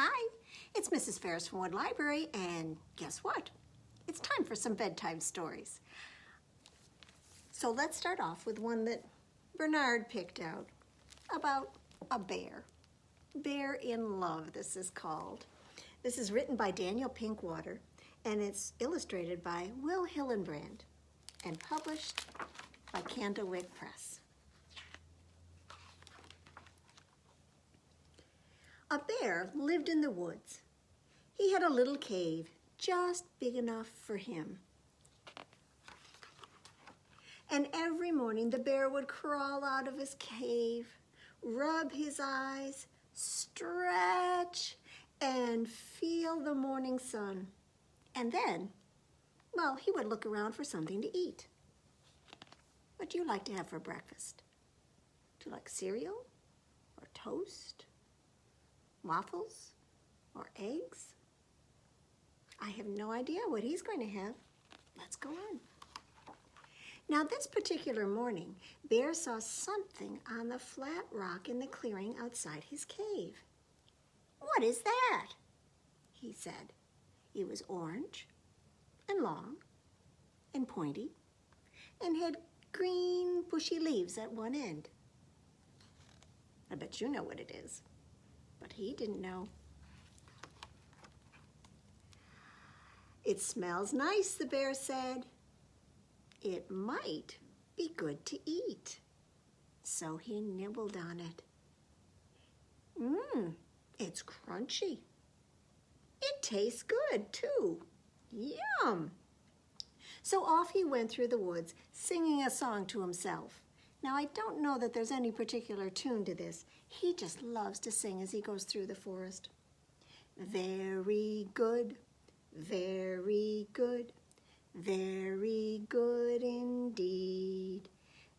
Hi, it's Mrs. Ferris from Wood Library, and guess what? It's time for some bedtime stories. So let's start off with one that Bearnard picked out about a bear. Bear in Love, this is called. This is written by Daniel Pinkwater, and it's illustrated by Will Hillenbrand and published by Candlewick Press. A bear lived in the woods. He had a little cave just big enough for him. And every morning the bear would crawl out of his cave, rub his eyes, stretch, and feel the morning sun. And then, well, he would look around for something to eat. What do you like to have for breakfast? Do you like cereal or toast? Waffles or eggs? I have no idea what he's going to have. Let's go on. Now this particular morning, Bear saw something on the flat rock in the clearing outside his cave. "What is that?" he said. It was orange and long and pointy and had green bushy leaves at one end. I bet you know what it is. But he didn't know. "It smells nice," the bear said. "It might be good to eat." So he nibbled on it. It's crunchy. It tastes good too. Yum! So off he went through the woods, singing a song to himself. Now, I don't know that there's any particular tune to this. He just loves to sing as he goes through the forest. Very good, very good, very good indeed.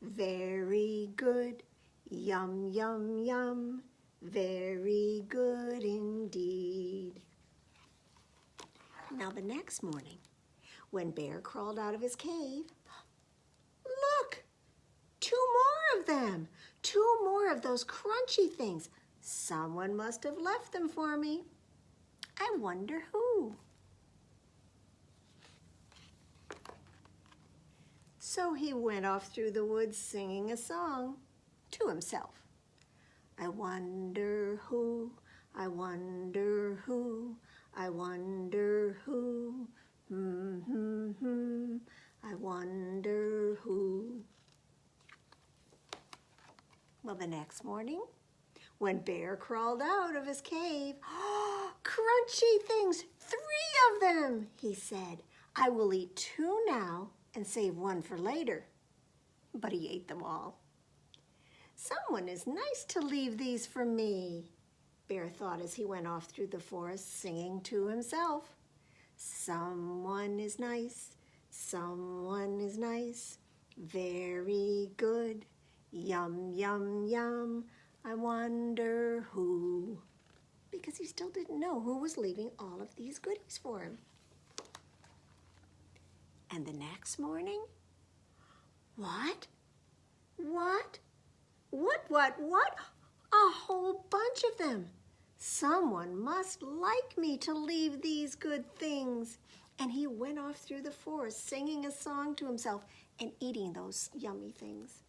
Very good, yum, yum, yum, very good indeed. Now, the next morning, when Bear crawled out of his cave, look! 2 more of them. 2 more of those crunchy things. Someone must have left them for me. I wonder who. So he went off through the woods singing a song to himself. I wonder who, I wonder who, I wonder who, I wonder who. Well, the next morning, when Bear crawled out of his cave, crunchy things, 3 of them, he said. I will eat 2 now and save 1 for later. But he ate them all. Someone is nice to leave these for me, Bear thought as he went off through the forest singing to himself. Someone is nice, someone is nice, very good. Yum, yum, yum, I wonder who. Because he still didn't know who was leaving all of these goodies for him. And the next morning, what? What? A whole bunch of them. Someone must like me to leave these good things. And he went off through the forest singing a song to himself and eating those yummy things.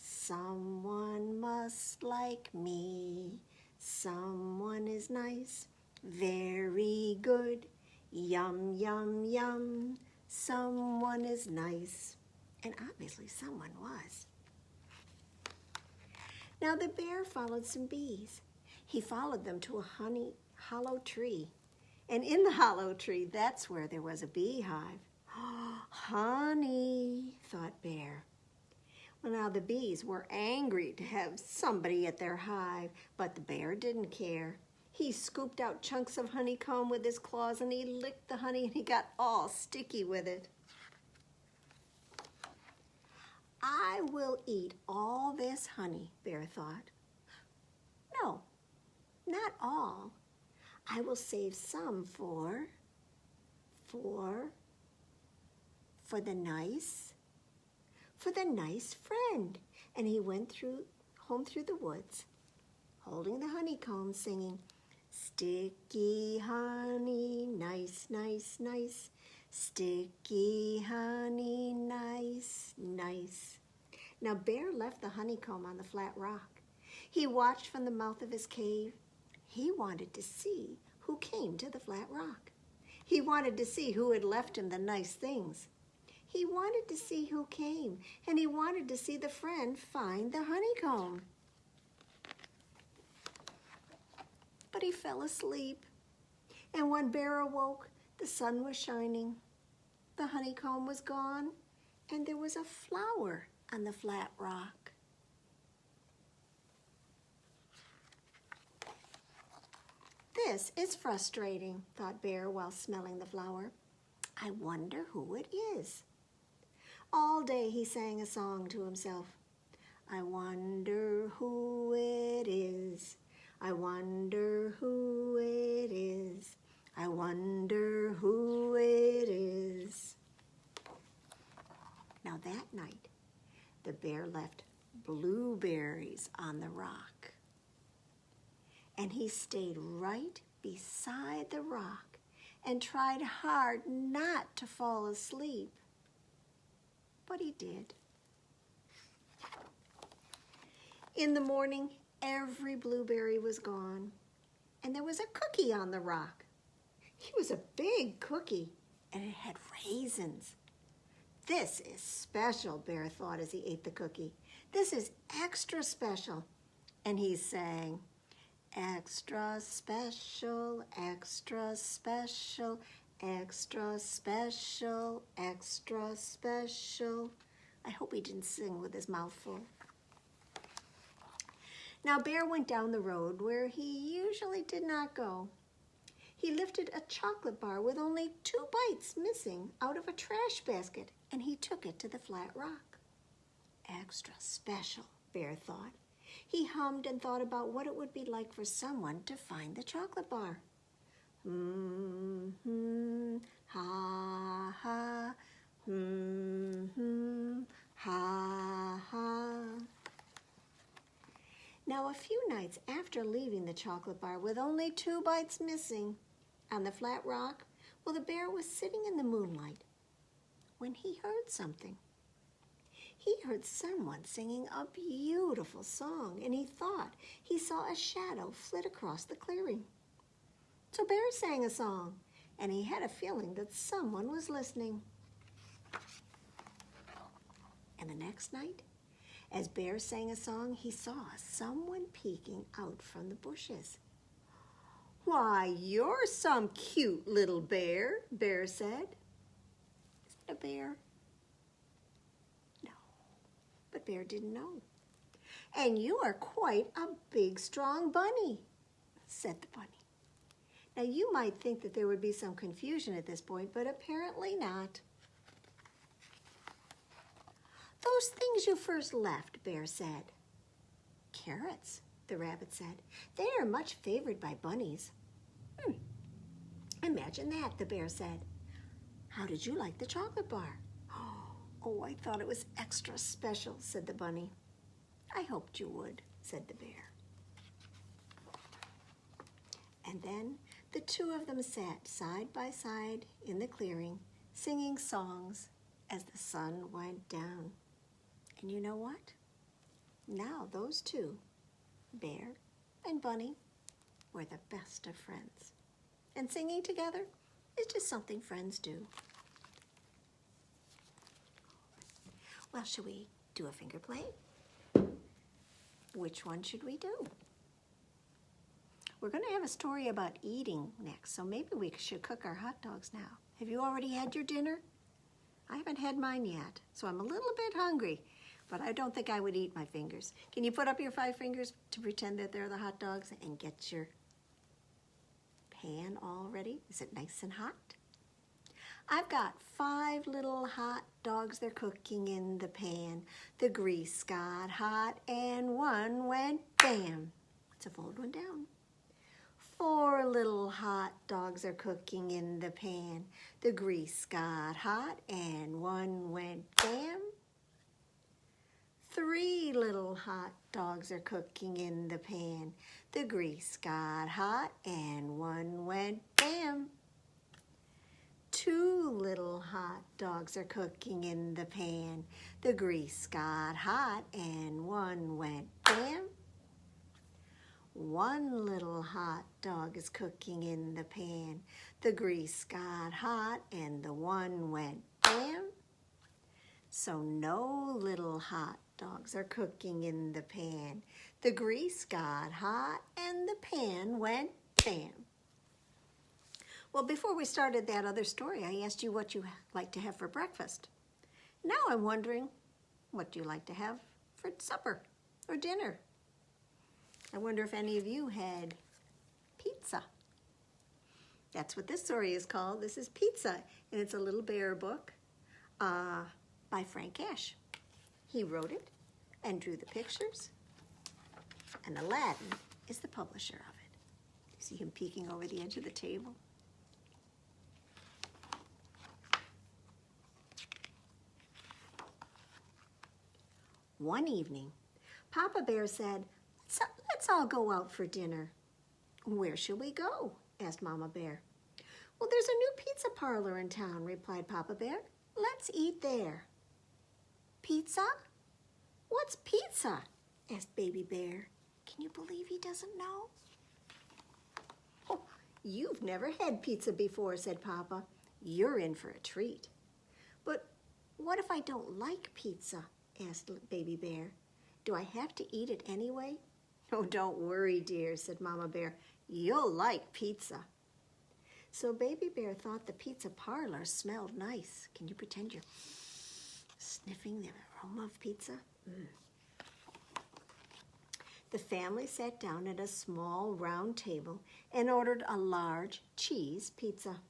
Someone must like me. Someone is nice, very good. Yum, yum, yum. Someone is nice. And obviously someone was. Now the bear followed some bees. He followed them to a hollow tree. And in the hollow tree, that's where there was a beehive. Honey, thought Bear. Well, now the bees were angry to have somebody at their hive, but the bear didn't care. He scooped out chunks of honeycomb with his claws and he licked the honey and he got all sticky with it. I will eat all this honey, Bear thought. No, not all. I will save some for the nice friend. And he went home through the woods, holding the honeycomb, singing, Sticky honey, nice, nice, nice. Sticky honey, nice, nice. Now Bear left the honeycomb on the flat rock. He watched from the mouth of his cave. He wanted to see who came to the flat rock. He wanted to see who had left him the nice things. He wanted to see who came, and he wanted to see the friend find the honeycomb. But he fell asleep, and when Bear awoke, the sun was shining. The honeycomb was gone, and there was a flower on the flat rock. This is frustrating, thought Bear while smelling the flower. I wonder who it is. All day he sang a song to himself. I wonder who it is. I wonder who it is. I wonder who it is. Now that night, the bear left blueberries on the rock. And he stayed right beside the rock and tried hard not to fall asleep. But he did. In the morning, every blueberry was gone, and there was a cookie on the rock. It was a big cookie, and it had raisins. This is special, Bear thought as he ate the cookie. This is extra special. And he sang, extra special, extra special, extra special, extra special. I hope he didn't sing with his mouth full. Now Bear went down the road where he usually did not go. He lifted a chocolate bar with only 2 bites missing out of a trash basket, and he took it to the flat rock. Extra special, Bear thought. He hummed and thought about what it would be like for someone to find the chocolate bar. Ha, ha, ha, ha. Now, a few nights after leaving the chocolate bar with only 2 bites missing on the flat rock, well, the bear was sitting in the moonlight when he heard something. He heard someone singing a beautiful song, and he thought he saw a shadow flit across the clearing. So Bear sang a song, and he had a feeling that someone was listening. And the next night, as Bear sang a song, he saw someone peeking out from the bushes. Why, you're some cute little bear, Bear said. Is it a bear? No, but Bear didn't know. And you are quite a big, strong bunny, said the bunny. Now, you might think that there would be some confusion at this point, but apparently not. Those things you first left, Bear said. Carrots, the rabbit said. They are much favored by bunnies. Imagine that, the bear said. How did you like the chocolate bar? Oh, I thought it was extra special, said the bunny. I hoped you would, said the bear. And then the 2 of them sat side by side in the clearing, singing songs as the sun went down. And you know what? Now those 2, Bear and Bunny, were the best of friends. And singing together is just something friends do. Well, should we do a finger play? Which one should we do? We're going to have a story about eating next, so maybe we should cook our hot dogs now. Have you already had your dinner? I haven't had mine yet, so I'm a little bit hungry, but I don't think I would eat my fingers. Can you put up your 5 fingers to pretend that they're the hot dogs and get your pan all ready? Is it nice and hot? I've got 5 little hot dogs. They're cooking in the pan. The grease got hot and one went bam. Let's fold one down. 4 little hot dogs are cooking in the pan. The grease got hot and one went bam. 3 little hot dogs are cooking in the pan. The grease got hot and one went bam. 2 little hot dogs are cooking in the pan. The grease got hot and one went bam. 1 little hot dog is cooking in the pan. The grease got hot and the one went bam. So no little hot dogs are cooking in the pan. The grease got hot and the pan went bam. Well, before we started that other story, I asked you what you like to have for breakfast. Now I'm wondering, what do you like to have for supper or dinner? I wonder if any of you had pizza. That's what this story is called. This is Pizza, and it's a little bear book by Frank Asch. He wrote it and drew the pictures, and Aladdin is the publisher of it. You see him peeking over the edge of the table? One evening, Papa Bear said, "Let's all go out for dinner." "Where shall we go?" asked Mama Bear. "Well, there's a new pizza parlor in town," replied Papa Bear. "Let's eat there." "Pizza? What's pizza?" asked Baby Bear. Can you believe he doesn't know? "Oh, you've never had pizza before," said Papa. "You're in for a treat." "But what if I don't like pizza?" asked Baby Bear. "Do I have to eat it anyway?" "Oh, don't worry, dear," said Mama Bear. "You'll like pizza." So Baby Bear thought the pizza parlor smelled nice. Can you pretend you're sniffing the aroma of pizza? The family sat down at a small round table and ordered a large cheese pizza.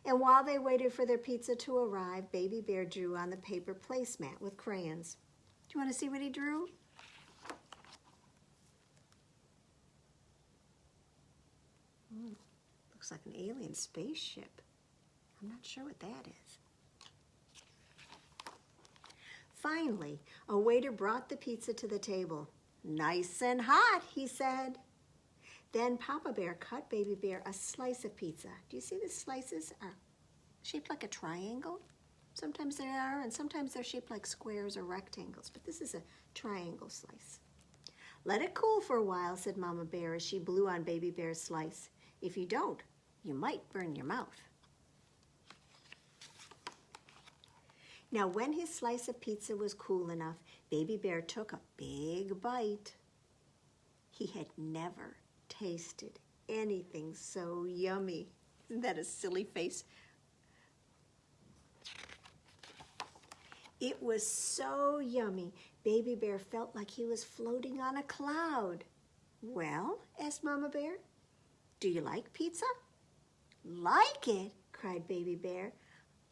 And while they waited for their pizza to arrive, Baby Bear drew on the paper placemat with crayons. Do you want to see what he drew? Looks like an alien spaceship. I'm not sure what that is. Finally, a waiter brought the pizza to the table. "Nice and hot," he said. Then Papa Bear cut Baby Bear a slice of pizza. Do you see the slices are shaped like a triangle? Sometimes they are, and sometimes they're shaped like squares or rectangles, but this is a triangle slice. "Let it cool for a while," said Mama Bear as she blew on Baby Bear's slice. "If you don't, you might burn your mouth." Now, when his slice of pizza was cool enough, Baby Bear took a big bite. He had never tasted anything so yummy. Isn't that a silly face? It was so yummy, Baby Bear felt like he was floating on a cloud. "Well," asked Mama Bear, "do you like pizza?" "Like it?" cried Baby Bear.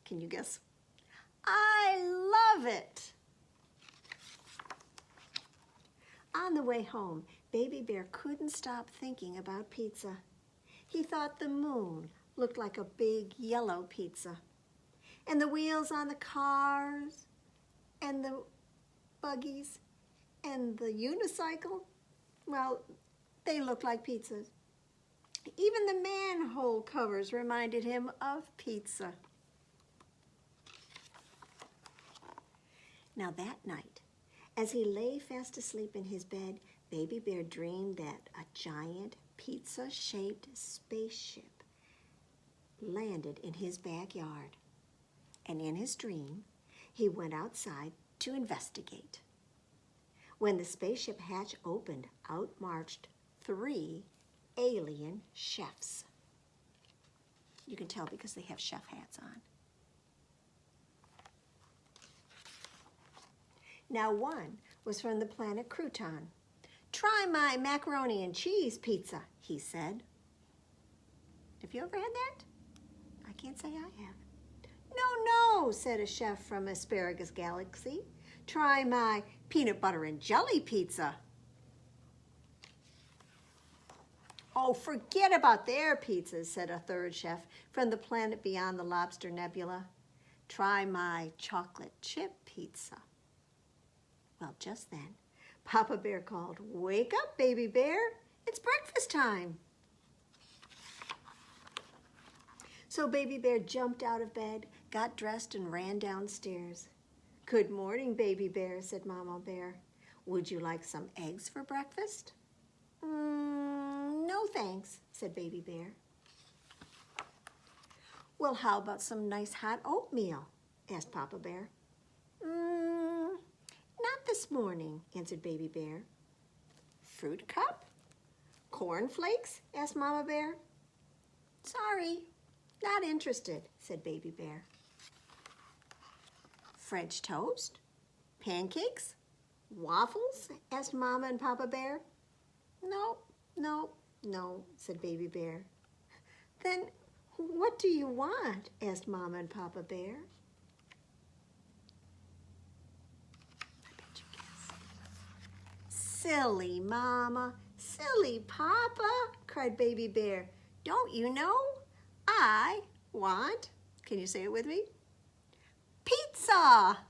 Can you guess? "I love it." On the way home, Baby Bear couldn't stop thinking about pizza. He thought the moon looked like a big yellow pizza. And the wheels on the cars, and the buggies, and the unicycle, well, they looked like pizzas. Even the manhole covers reminded him of pizza. Now that night, as he lay fast asleep in his bed, Baby Bear dreamed that a giant pizza-shaped spaceship landed in his backyard. And in his dream, he went outside to investigate. When the spaceship hatch opened, out marched 3 alien chefs. You can tell because they have chef hats on. Now one was from the planet Crouton. "Try my macaroni and cheese pizza," he said. Have you ever had that? I can't say I have. No, said a chef from Asparagus Galaxy. "Try my peanut butter and jelly pizza." "Oh, forget about their pizzas," said a third chef from the planet beyond the Lobster Nebula. "Try my chocolate chip pizza." Well, just then, Papa Bear called, "Wake up, baby bear. It's breakfast time." So Baby Bear jumped out of bed, got dressed, and ran downstairs. "Good morning, Baby Bear," said Mama Bear. "Would you like some eggs for breakfast?" No thanks," said Baby Bear. "Well, how about some nice hot oatmeal?" asked Papa Bear. Not this morning," answered Baby Bear. "Fruit cup? Corn flakes?" asked Mama Bear. "Sorry, not interested," said Baby Bear. "French toast? Pancakes? Waffles?" asked Mama and Papa Bear. No, said Baby Bear. "Then what do you want?" asked Mama and Papa Bear. I bet you guessed. "Silly Mama, silly Papa," cried Baby Bear. "Don't you know? I want," can you say it with me? "Pizza!"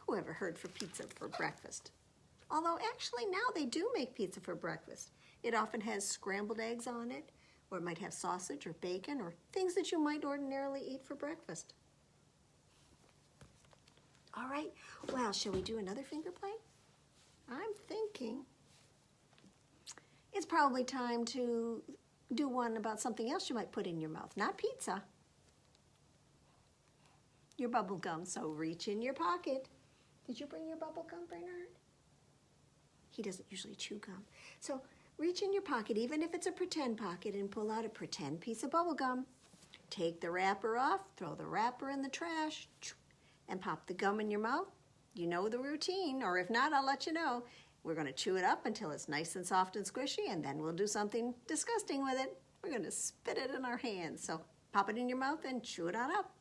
Who ever heard for pizza for breakfast? Although actually now they do make pizza for breakfast. It often has scrambled eggs on it, or it might have sausage or bacon or things that you might ordinarily eat for breakfast. All right, well, shall we do another finger play? I'm thinking it's probably time to do one about something else you might put in your mouth, not pizza. Your bubble gum, so reach in your pocket. Did you bring your bubble gum, Bearnard? He doesn't usually chew gum. So reach in your pocket, even if it's a pretend pocket, and pull out a pretend piece of bubble gum. Take the wrapper off, throw the wrapper in the trash, and pop the gum in your mouth. You know the routine, or if not, I'll let you know. We're going to chew it up until it's nice and soft and squishy, and then we'll do something disgusting with it. We're going to spit it in our hands. So pop it in your mouth and chew it on up.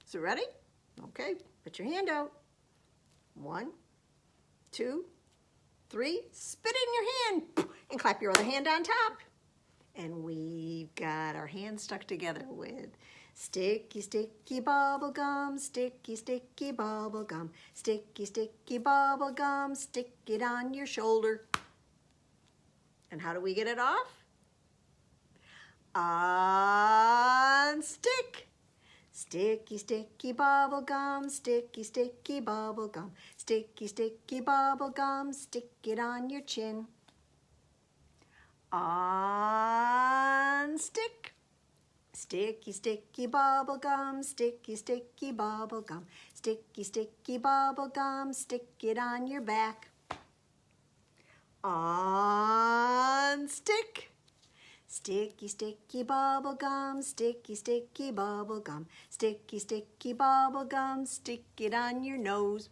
So ready? Okay, put your hand out. 1, 2, 3, spit it in your hand and clap your other hand on top. And we've got our hands stuck together with sticky, sticky bubble gum, sticky, sticky bubble gum, sticky, sticky bubble gum, stick it on your shoulder. And how do we get it off? Unstick. Sticky, sticky bubble gum, sticky, sticky bubble gum, sticky, sticky bubble gum, stick it on your chin. Unstick. Sticky, sticky bubble gum, sticky, sticky bubble gum, sticky, sticky bubble gum, stick it on your back. Unstick. Sticky, sticky bubble gum, sticky, sticky bubble gum, sticky, sticky bubble gum, stick it on your nose.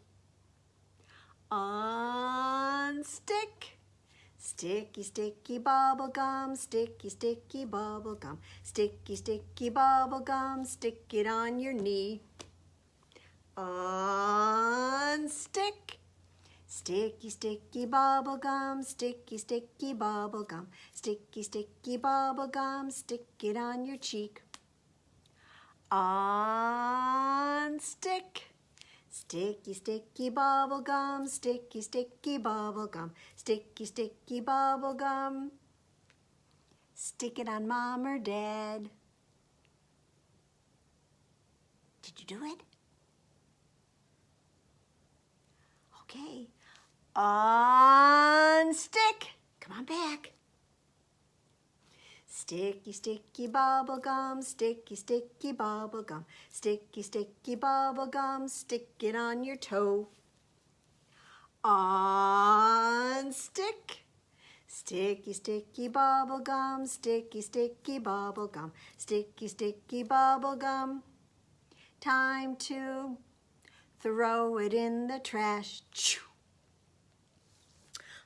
Unstick. Sticky, sticky bubble gum, sticky, sticky bubble gum, sticky, sticky bubble gum, stick it on your knee. Unstick. Sticky, sticky bubble gum, sticky, sticky bubble gum, sticky, sticky bubble gum, stick it on your cheek. Unstick. Sticky, sticky bubble gum, sticky, sticky bubble gum, sticky, sticky bubble gum. Stick it on Mom or Dad. Did you do it? Okay. Unstick. Come on back. Sticky, sticky bubble gum, sticky, sticky bubble gum, sticky, sticky bubble gum, stick it on your toe. Unstick. Sticky, sticky bubble gum, sticky, sticky bubble gum, sticky, sticky bubble gum. Time to throw it in the trash.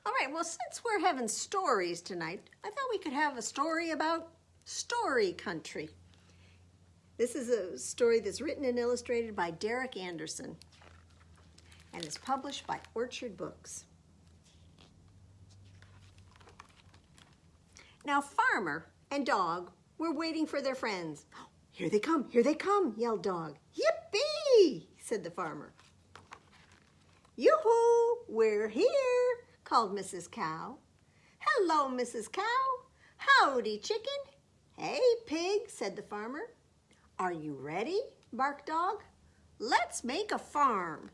All right, well, since we're having stories tonight, I thought we could have a story about Story Country. This is a story that's written and illustrated by Derek Anderson and is published by Orchard Books. Now Farmer and Dog were waiting for their friends. Here they come, yelled Dog. Yippee, said the Farmer. Yoo-hoo, we're here, called Mrs. Cow. Hello, Mrs. Cow. Howdy, Chicken. Hey, Pig, said the Farmer. Are you ready? Barked Dog. Let's make a farm.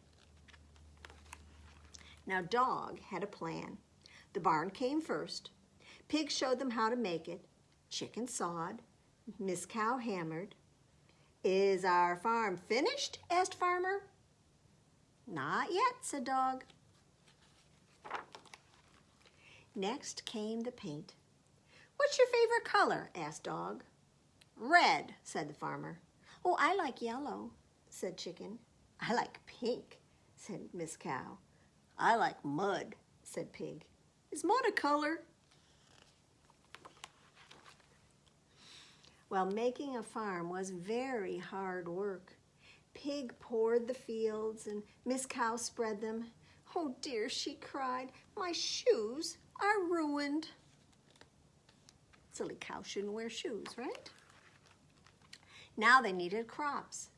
Now Dog had a plan. The barn came first. Pig showed them how to make it. Chicken sawed. Miss Cow hammered. Is our farm finished? Asked Farmer. Not yet, said Dog. Next came the paint. What's your favorite color? Asked Dog. Red, said the Farmer. Oh, I like yellow, said Chicken. I like pink, said Miss Cow. I like mud, said Pig. Is mud a color? Well, making a farm was very hard work. Pig poured the fields and Miss Cow spread them. Oh dear, she cried, my shoes are ruined. Silly cow shouldn't wear shoes, right? Now they needed crops.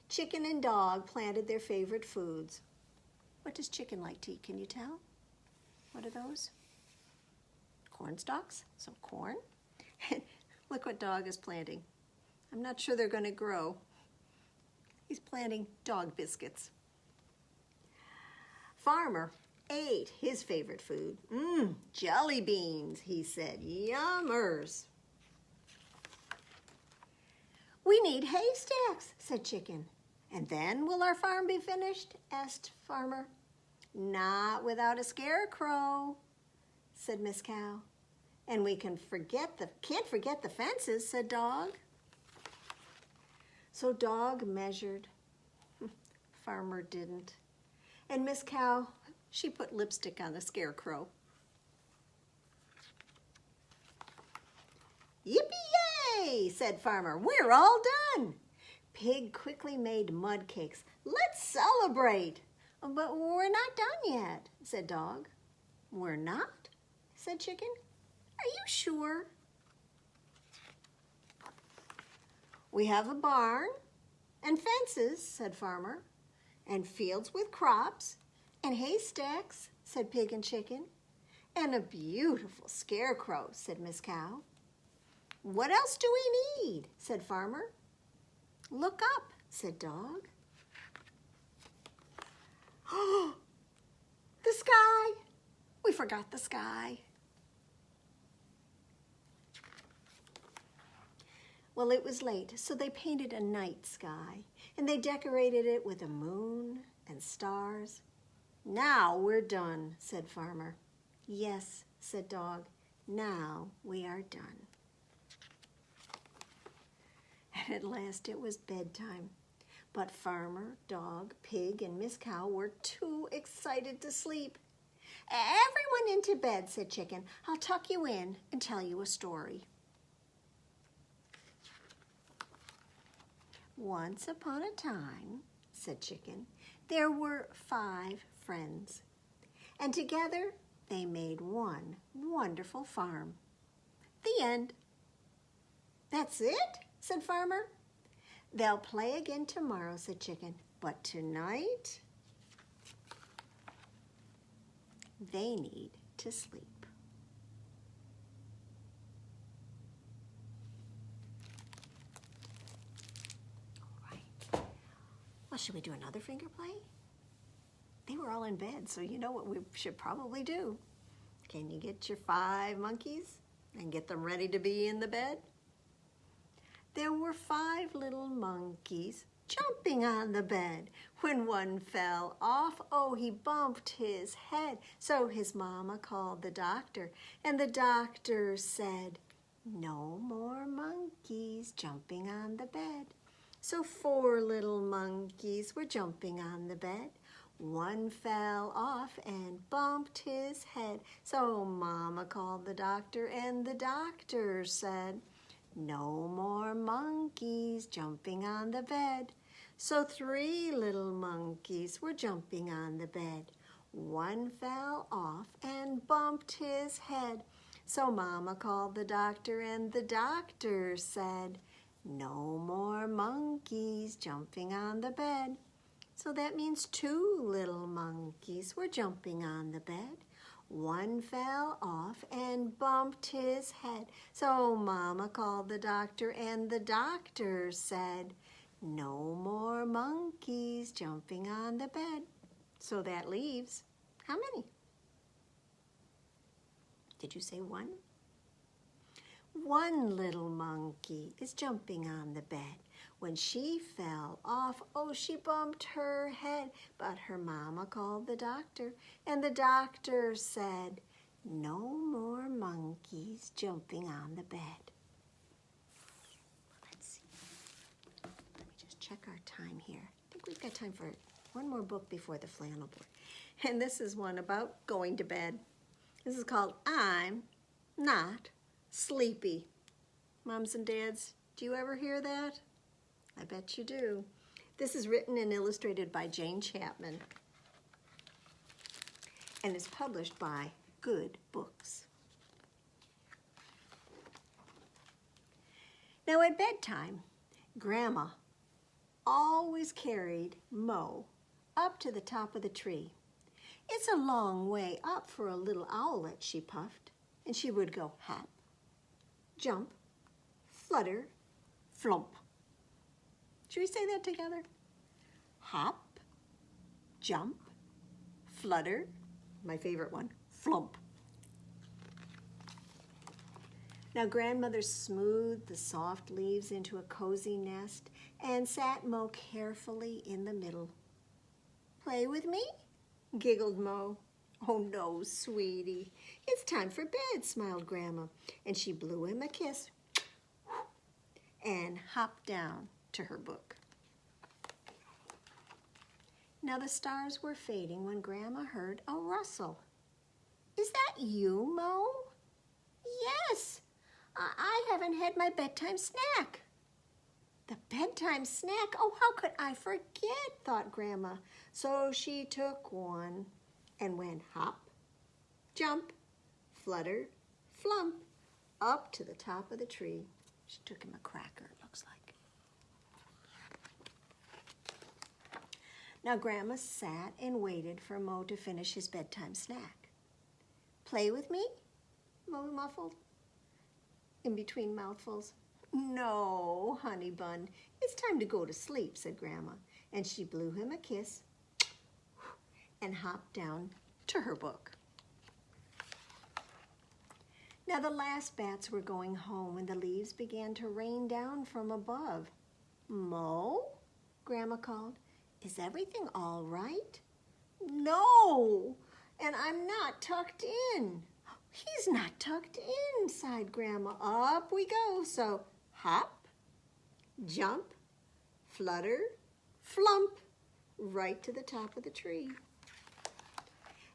Chicken and Dog planted their favorite foods. What does Chicken like to eat? Can you tell? What are those? Corn stalks, some corn. Look what Dog is planting. I'm not sure they're going to grow. He's planting dog biscuits. Farmer ate his favorite food. Jelly beans, he said. Yummers. We need haystacks, said Chicken. And then will our farm be finished? Asked Farmer. Not without a scarecrow, said Miss Cow. And we can't forget the fences, said Dog. So Dog measured. Farmer didn't. And Miss Cow, she put lipstick on the scarecrow. Yippee-yay, said Farmer. We're all done. Pig quickly made mud cakes. Let's celebrate. But we're not done yet, said Dog. We're not? Said Chicken. Are you sure? We have a barn and fences, said Farmer, and fields with crops and haystacks, said Pig and Chicken, and a beautiful scarecrow, said Miss Cow. What else do we need? Said Farmer. Look up, said Dog. Oh, the sky. We forgot the sky. Well, it was late, so they painted a night sky, and they decorated it with a moon and stars. Now we're done, said Farmer. Yes, said Dog. Now we are done. And at last it was bedtime. But Farmer, Dog, Pig, and Miss Cow were too excited to sleep. Everyone into bed, said Chicken. I'll tuck you in and tell you a story. Once upon a time, said Chicken, there were 5 friends. And together they made one wonderful farm. The end. That's it, said Farmer. They'll play again tomorrow, said Chicken. But tonight, they need to sleep. All right. Well, should we do another finger play? They were all in bed, so you know what we should probably do. Can you get your 5 monkeys and get them ready to be in the bed? There were 5 little monkeys jumping on the bed. When one fell off, oh, he bumped his head. So his mama called the doctor, and the doctor said, no more monkeys jumping on the bed. So 4 little monkeys were jumping on the bed. One fell off and bumped his head. So mama called the doctor, and the doctor said, no more monkeys jumping on the bed. So 3 little monkeys were jumping on the bed. One fell off and bumped his head. So Mama called the doctor, and the doctor said, "No more monkeys jumping on the bed." So that means 2 little monkeys were jumping on the bed. One fell off and bumped his head. So Mama called the doctor, and the doctor said, "No more monkeys jumping on the bed." So that leaves how many? Did you say 1? 1 little monkey is jumping on the bed. When she fell off, oh, she bumped her head. But her mama called the doctor, and the doctor said, "No more monkeys jumping on the bed." Let's see. Let me just check our time here. I think we've got time for one more book before the flannel board. And this is one about going to bed. This is called I'm Not Sleepy. Moms and dads, do you ever hear that? I bet you do. This is written and illustrated by Jane Chapman and is published by Good Books. Now at bedtime, Grandma always carried Mo up to the top of the tree. "It's a long way up for a little owlet," she puffed, and she would go hop, jump, flutter, flump. Should we say that together? Hop, jump, flutter, my favorite one, flump. Now Grandmother smoothed the soft leaves into a cozy nest and sat Mo carefully in the middle. "Play with me?" giggled Mo. "Oh no, sweetie, it's time for bed," smiled Grandma, and she blew him a kiss and hopped down to her book. Now the stars were fading when Grandma heard a rustle. "Is that you, Mo?" "Yes, I haven't had my bedtime snack." The bedtime snack? Oh, how could I forget, thought Grandma. So she took one and went hop, jump, flutter, flump, up to the top of the tree. She took him a cracker, it looks like. Now Grandma sat and waited for Mo to finish his bedtime snack. "Play with me?" Mo muffled in between mouthfuls. "No, honey bun, it's time to go to sleep," said Grandma, and she blew him a kiss and hopped down to her book. Now the last bats were going home when the leaves began to rain down from above. "Mo?" Grandma called. "Is everything all right?" "No, and I'm not tucked in." "He's not tucked in," sighed Grandma. "Up we go." So hop, jump, flutter, flump, right to the top of the tree.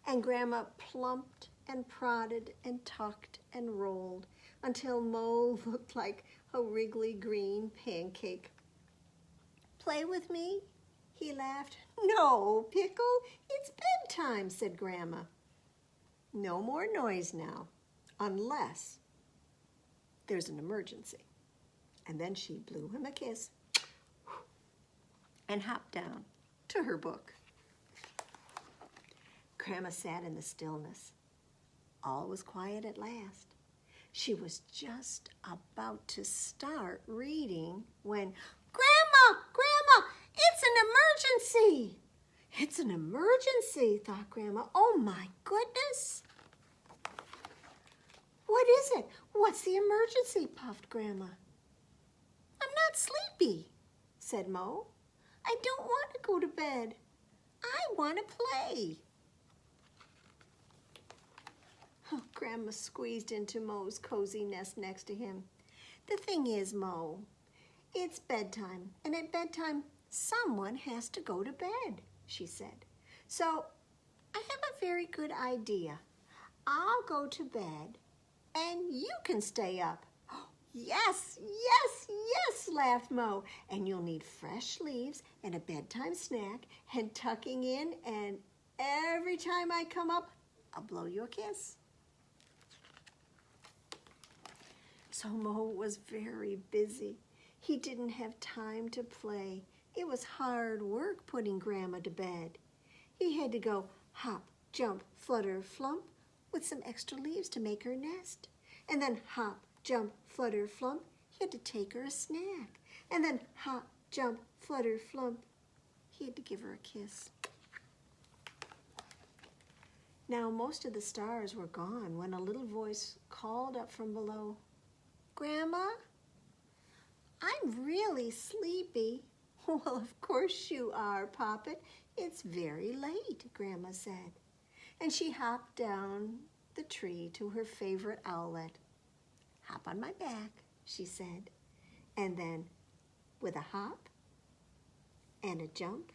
And Grandma plumped and prodded and tucked and rolled until Mo looked like a wriggly green pancake. "Play with me?" he laughed. "No, Pickle, it's bedtime," said Grandma. "No more noise now, unless there's an emergency." And then she blew him a kiss and hopped down to her book. Grandma sat in the stillness. All was quiet at last. She was just about to start reading when, "Grandma, Grandma, it's an emergency!" "It's an emergency," thought Grandma. "Oh my goodness!" "What is it? What's the emergency?" puffed Grandma. "I'm not sleepy," said Mo. "I don't want to go to bed. I want to play." Oh, Grandma squeezed into Mo's cozy nest next to him. "The thing is, Mo, it's bedtime, and at bedtime, someone has to go to bed," she said. "So I have a very good idea. I'll go to bed, and you can stay up." "Yes, yes, yes," laughed Mo. "And you'll need fresh leaves and a bedtime snack and tucking in, and every time I come up, I'll blow you a kiss." So Mo was very busy. He didn't have time to play. It was hard work putting Grandma to bed. He had to go hop, jump, flutter, flump with some extra leaves to make her nest. And then hop, jump, flutter, flump. He had to take her a snack. And then hop, jump, flutter, flump. He had to give her a kiss. Now most of the stars were gone when a little voice called up from below, "Grandma, I'm really sleepy." "Well, of course you are, Poppet. It's very late," Grandma said. And she hopped down the tree to her favorite owlet. "Hop on my back," she said. And then, with a hop, and a jump,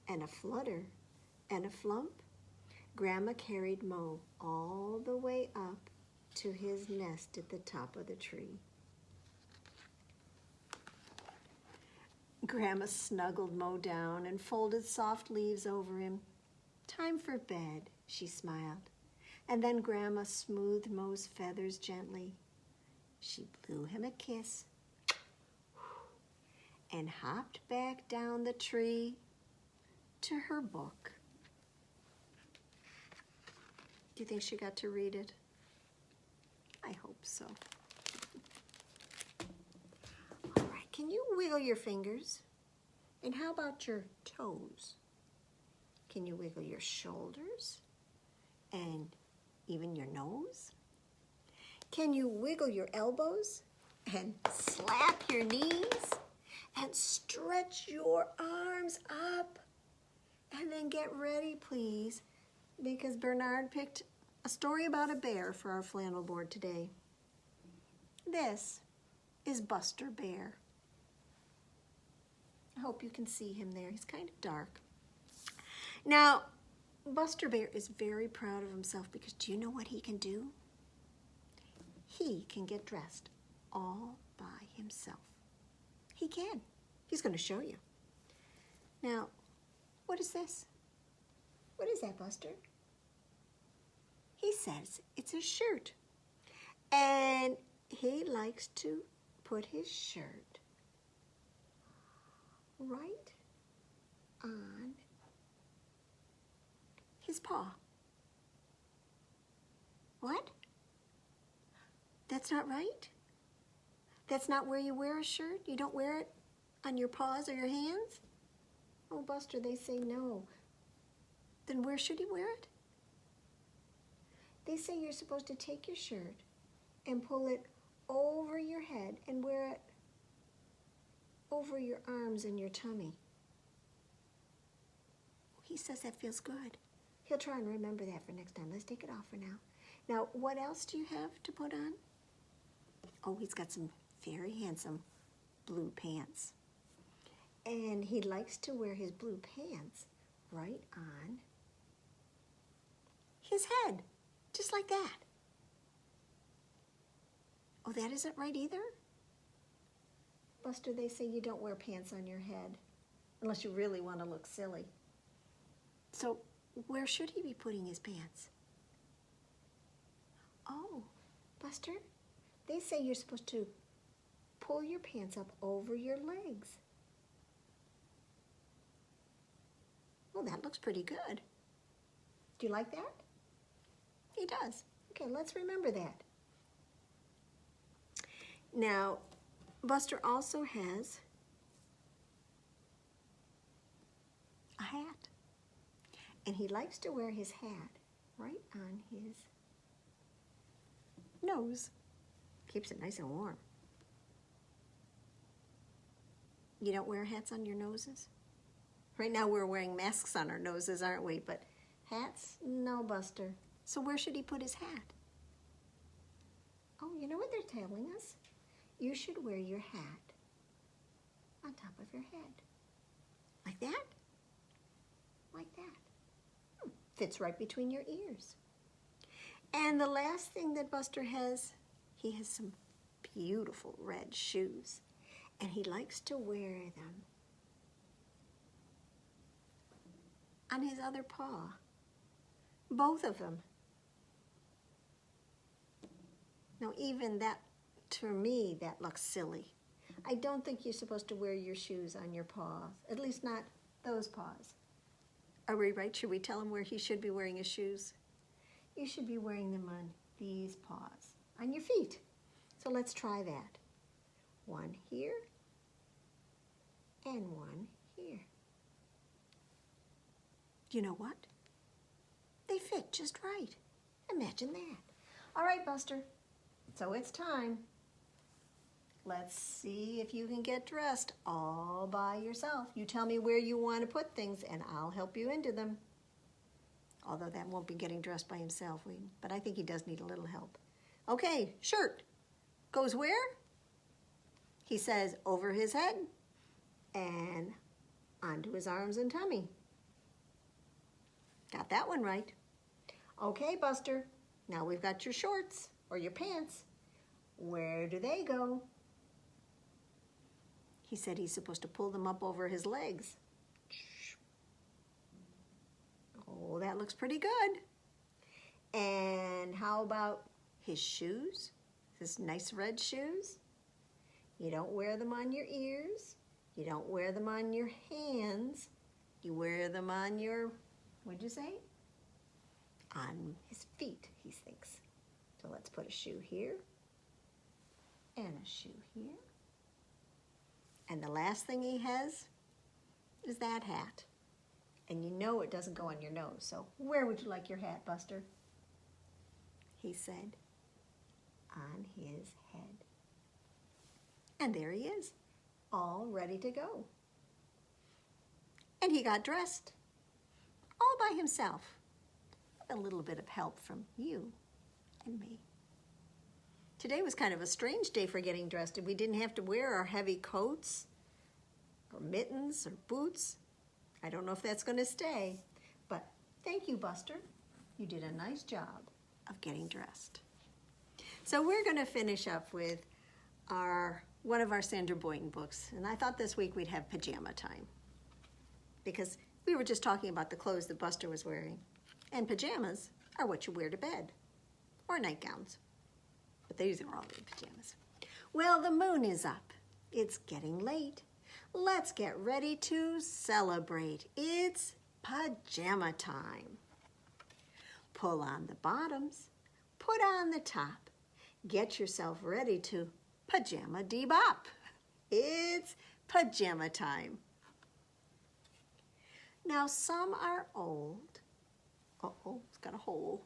and a flutter, and a flump, Grandma carried Mo all the way up to his nest at the top of the tree. Grandma snuggled Mo down and folded soft leaves over him. "Time for bed," she smiled. And then Grandma smoothed Mo's feathers gently. She blew him a kiss and hopped back down the tree to her book. Do you think she got to read it? I hope so. All right, can you wiggle your fingers? And how about your toes? Can you wiggle your shoulders and even your nose? Can you wiggle your elbows and slap your knees and stretch your arms up? And then get ready, please, because Bearnard picked a story about a bear for our flannel board today. This is Buster Bear. I hope you can see him there. He's kind of dark. Now, Buster Bear is very proud of himself because do you know what he can do? He can get dressed all by himself. He can. He's going to show you. Now, what is this? What is that, Buster? He says it's a shirt. And he likes to put his shirt right on his paw. What? That's not right? That's not where you wear a shirt? You don't wear it on your paws or your hands? Oh, Buster, they say no. Then where should he wear it? They say you're supposed to take your shirt and pull it over your head and wear it over your arms and your tummy. He says that feels good. He'll try and remember that for next time. Let's take it off for now. Now, what else do you have to put on? Oh, he's got some very handsome blue pants. And he likes to wear his blue pants right on his head, just like that. Oh, that isn't right either? Buster, they say you don't wear pants on your head unless you really want to look silly. So where should he be putting his pants? Oh, Buster, they say you're supposed to pull your pants up over your legs. Well, that looks pretty good. Do you like that? He does. Okay, let's remember that. Now, Buster also has a hat. And he likes to wear his hat right on his nose. Keeps it nice and warm. You don't wear hats on your noses? Right now we're wearing masks on our noses, aren't we? But hats? No, Buster. So where should he put his hat? Oh, you know what they're telling us? You should wear your hat on top of your head. Like that? Like that. Fits right between your ears. And the last thing that Buster has, he has some beautiful red shoes. And he likes to wear them on his other paw. Both of them. Now even that To me, that looks silly. I don't think you're supposed to wear your shoes on your paws, at least not those paws. Are we right? Should we tell him where he should be wearing his shoes? You should be wearing them on these paws, on your feet. So let's try that. One here and one here. You know what? They fit just right. Imagine that. All right, Buster, so it's time. Let's see if you can get dressed all by yourself. You tell me where you want to put things and I'll help you into them. Although that won't be getting dressed by himself, but I think he does need a little help. Okay, shirt goes where? He says over his head and onto his arms and tummy. Got that one right. Okay, Buster, now we've got your shorts or your pants. Where do they go? He said he's supposed to pull them up over his legs. Oh, that looks pretty good. And how about his shoes? His nice red shoes? You don't wear them on your ears. You don't wear them on your hands. You wear them on your, what'd you say? On his feet, he thinks. So let's put a shoe here and a shoe here. And the last thing he has is that hat. And you know it doesn't go on your nose, so where would you like your hat, Buster? He said, on his head. And there he is, all ready to go. And he got dressed, all by himself, with a little bit of help from you and me. Today was kind of a strange day for getting dressed, and we didn't have to wear our heavy coats or mittens or boots. I don't know if that's going to stay, but thank you, Buster. You did a nice job of getting dressed. So we're going to finish up with one of our Sandra Boynton books, and I thought this week we'd have Pajama Time because we were just talking about the clothes that Buster was wearing, and pajamas are what you wear to bed, or nightgowns, but these are all in pajamas. Well, the moon is up. It's getting late. Let's get ready to celebrate. It's pajama time. Pull on the bottoms, put on the top. Get yourself ready to pajama debop. It's pajama time. Now some are old. Uh-oh, it's got a hole.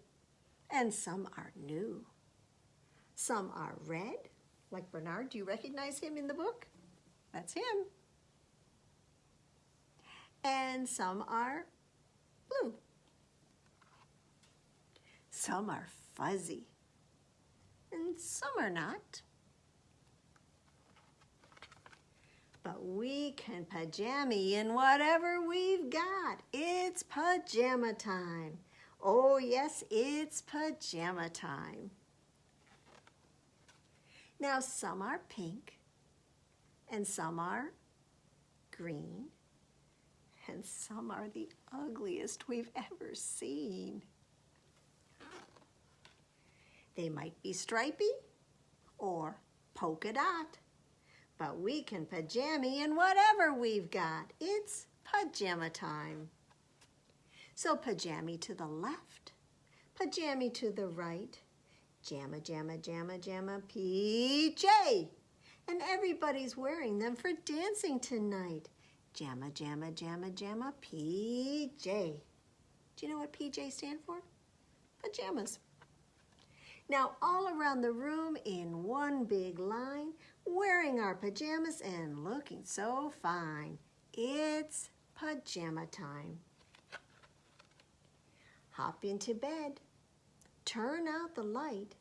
And some are new. Some are red, like Bearnard. Do you recognize him in the book? That's him. And some are blue. Some are fuzzy. And some are not. But we can pajama in whatever we've got. It's pajama time. Oh yes, it's pajama time. Now some are pink, and some are green, and some are the ugliest we've ever seen. They might be stripy or polka dot, but we can pajama in whatever we've got. It's pajama time. So pajama to the left, pajama to the right, jamma, jamma, jamma, jamma, PJ. And everybody's wearing them for dancing tonight. Jamma, jamma, jamma, jamma, PJ. Do you know what PJ stand for? Pajamas. Now all around the room in one big line, wearing our pajamas and looking so fine. It's pajama time. Hop into bed. Turn out the light.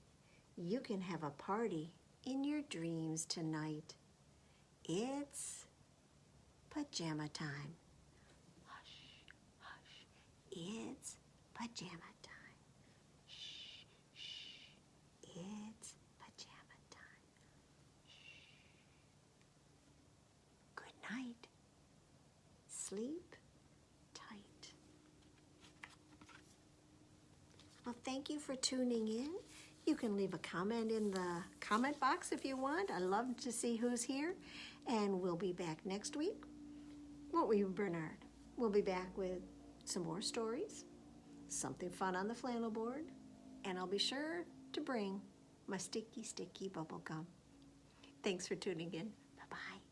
You can have a party in your dreams tonight. It's pajama time. Hush, hush. It's pajama time. Shh, shh. It's pajama time. Shh. Good night. Sleep tight. Well, thank you for tuning in. You can leave a comment in the comment box if you want. I love to see who's here. And we'll be back next week. Won't we, Bearnard? We'll be back with some more stories, something fun on the flannel board, and I'll be sure to bring my sticky bubble gum. Thanks for tuning in. Bye-bye.